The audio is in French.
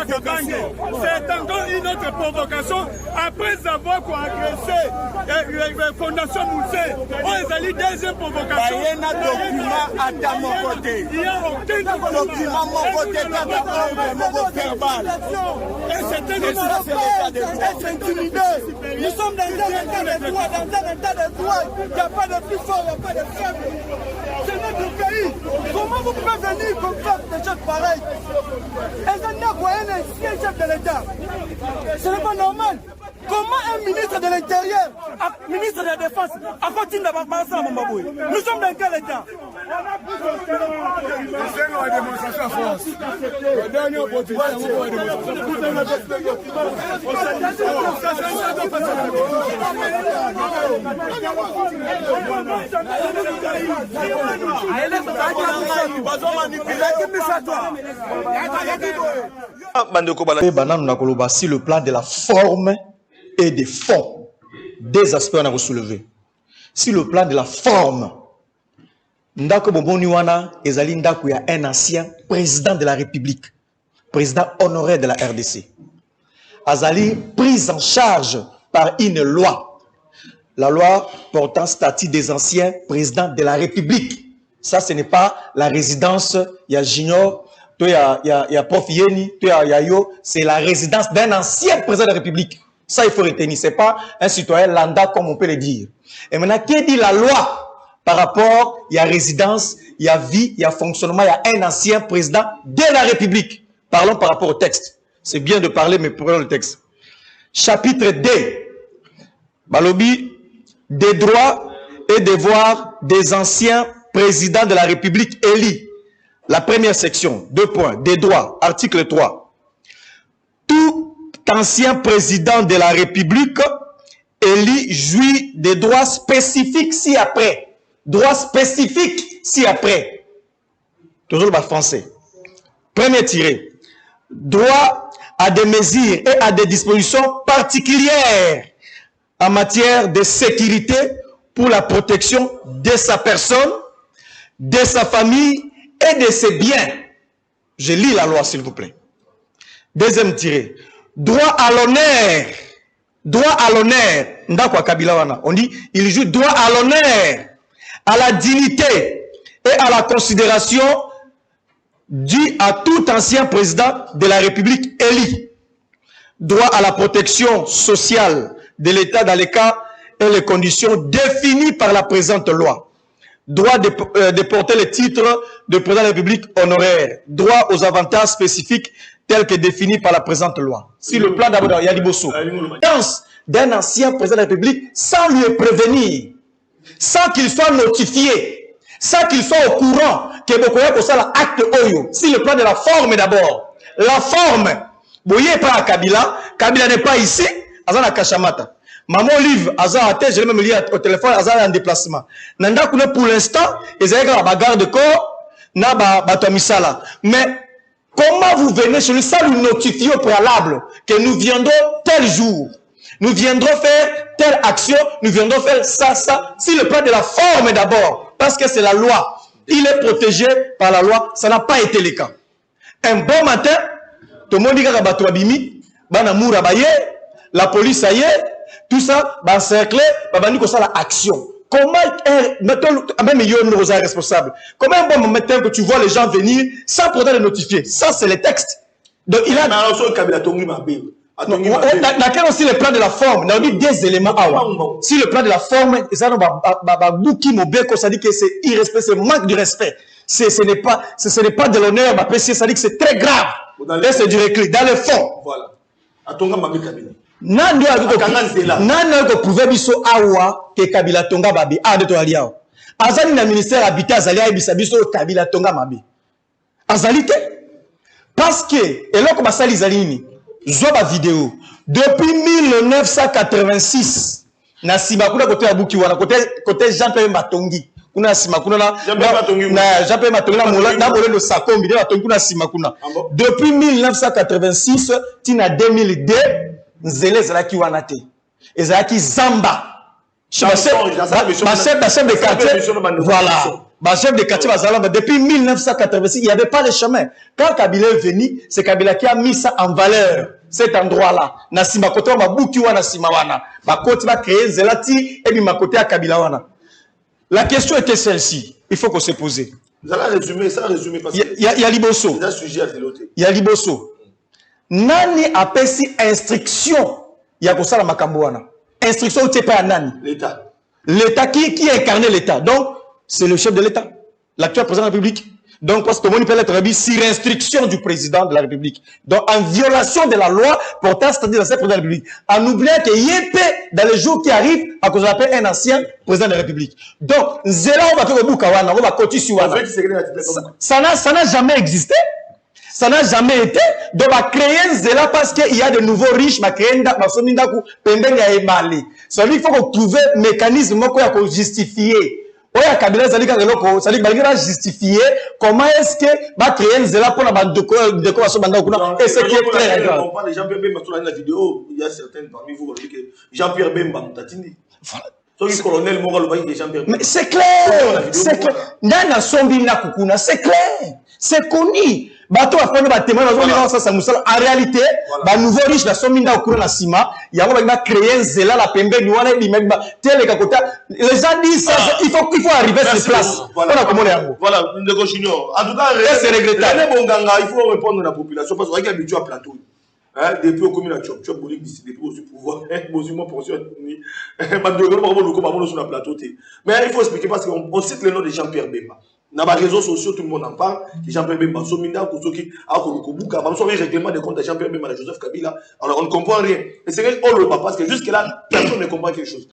C'est encore une autre provocation après avoir agressé la Fondation Moussé. On est allé deuxième provocation. Il y a un document à mon côté. Il n'y a aucun document à mon côté, mon verbal. Et c'était intimidé. Nous sommes dans un état de droit, il n'y a pas de plus fort, il n'y a pas de faible. C'est notre pays. Comment vous pouvez venir comme faire des choses pareilles? Un chef de l'État. Ce n'est pas normal. Comment un ministre de l'Intérieur, un ministre de la Défense, a continué d'avoir parlé à Mambaboué? Nous sommes dans quel état? la démonstration à France. La dernière opportunité, la si le plan de la forme et des fonds, des aspects on a soulevé. Si le plan de la forme, Ndako Boboniwana ezali ndako ya un ancien président de la République, président honoraire de la RDC. Azali prise en charge par une loi, la loi portant statut des anciens présidents de la République. Ça, ce n'est pas la résidence, il y a Junior, il y a Prof Yeni, il y a Yo, c'est la résidence d'un ancien président de la République. Ça, il faut retenir. Ce n'est pas un citoyen lambda, comme on peut le dire. Et maintenant, qui dit la loi par rapport, il y a résidence, il y a vie, il y a fonctionnement, il y a un ancien président de la République. Parlons par rapport au texte. C'est bien de parler, mais prenons le texte. Chapitre 2. Balobi, des droits et devoirs des anciens présidents de la République élus. La première section, 2 points, des droits, article 3. Tout ancien président de la République élu jouit des droits spécifiques ci-après. Droits spécifiques ci-après. Toujours le français. Premier tiré. Droit à des mesures et à des dispositions particulières en matière de sécurité pour la protection de sa personne, de sa famille et de ses biens. Je lis la loi, s'il vous plaît. Deuxième tiré. Droit à l'honneur. Droit à l'honneur. Ndakwa Kabila wana. On dit, il joue droit à l'honneur, à la dignité et à la considération due à tout ancien président de la République élu. Droit à la protection sociale de l'État dans les cas et les conditions définies par la présente loi. Droit de porter le titre de président de la République honoraire. Droit aux avantages spécifiques tels que définis par la présente loi. Si le plan d'abord Yadiboso d'un ancien président de la République sans lui prévenir, sans qu'il soit notifié, sans qu'il soit au courant que Bokoya Kosala acte Oyo. Si le plan de la forme d'abord, la forme, Boye pas à Kabila, Kabila n'est pas ici, Azana Kachamata. Maman Olive, Azana Ate, je l'ai même lié au téléphone, Azana en déplacement. Nanda Koune pour l'instant, ils ont la bagarre de corps, Naba Batomisala. Mais comment vous venez chez lui sans lui notifier au préalable que nous viendrons tel jour, nous viendrons faire telle action, nous viendrons faire ça, ça. Si le plan de la forme d'abord, parce que c'est la loi, il est protégé par la loi, ça n'a pas été le cas. Un bon matin, tout le monde dit que la police a tout ça, va encercler, va dire que ça la action. Comment même il est responsable. Comment un bon matin que tu vois les gens venir sans pourtant les notifier? Ça, c'est le texte. Donc, il a. Dans aussi le plan de la forme, on dit des éléments. Si le plan de la forme, ça dit que c'est irrespect, c'est manque de respect. Ce n'est pas de l'honneur, ça dit que c'est très grave. Là, c'est du recul. Dans le fond. Voilà. Nando ko prouver biso awa ke Kabila tonga babi a de to aliao azali na ministère habitat azali ayebisa biso Kabila tonga mabe azali te parce que eloko basali zalini zo ba vidéo depuis 1986 na sima kuna côté abuki wana côté Jean-Pierre Matongi kuna sima kuna na Jean-Pierre Matongi na molendo sakombi de Matongi kuna sima kuna depuis 1986 tina 2002 Nzele Zalaki Wanate. Ezalaki Zamba. Chef de quartier. Voilà. chef de quartier Bazalamba, depuis 1986, il n'y avait pas de chemin. Quand Kabila est venu, c'est Kabila qui a mis ça en valeur, cet endroit-là. Nasima Koto, Mabuki Wana Simawana. Bakoti va créer Zelati et puis Makote à Kabila Wana. La question était celle-ci. Il faut qu'on se pose. Ça va résumer, parce que... Il y a Liboso. Il y a Liboso. Nani a payé instruction. Il y a ça la Makamboana. Instruction, tu pas Nani. L'État. L'État qui incarnait l'État. Donc, c'est le chef de l'État, l'actuel président de la République. Donc, parce que tout le monde peut être sur instruction du président de la République. Donc, en violation de la loi portant c'est-à-dire dans cette président de la République. En oubliant qu'il y ait dans les jours qui arrivent, à cause de l'appel un ancien président de la République. Donc, Zéla, on va faire le Boukawana, on va continuer sur Wana. Ça n'a jamais existé. Ça n'a jamais été. Donc, on va créer Zéla parce qu'il y a de nouveaux riches, on va créer Ndaku, Pembenga et Mali. C'est-à-dire qu'il faut trouver un mécanisme pour justifier. Ça justifier comment est-ce que va créer un zéla pour la décoration et c'est qui est très grave. Jean-Pierre Bemba sur la vidéo, il y a certains parmi vous qui disent que Jean-Pierre Bemba Moutatini. Colonel Moral Jean-Pierre Bemba. C'est clair, c'est clair. Nana Sombi Nakukuna, c'est clair, c'est connu. Bateau a fait des témoins en réalité, les nouveaux riches, la Sominda au cours de la Sima, il y a créé un zéla, la pembe, les gens disent ça, il faut arriver à cette place. Voilà, Ndeko Junior. En tout cas, c'est regrettable. Il faut répondre à la population parce qu'on est habitué à plateau. Depuis au commune tu as voulu décider pour pouvoir moi pension mais il faut expliquer parce qu'on cite le nom de Jean-Pierre Bemba dans les réseaux sociaux tout le monde en parle Jean-Pierre Bemba Sominda Kosoki a Kolukubuka on a règlement de compte de Jean-Pierre Bemba et Joseph Kabila alors on ne comprend rien et c'est que parce que jusque là personne ne comprend quelque chose.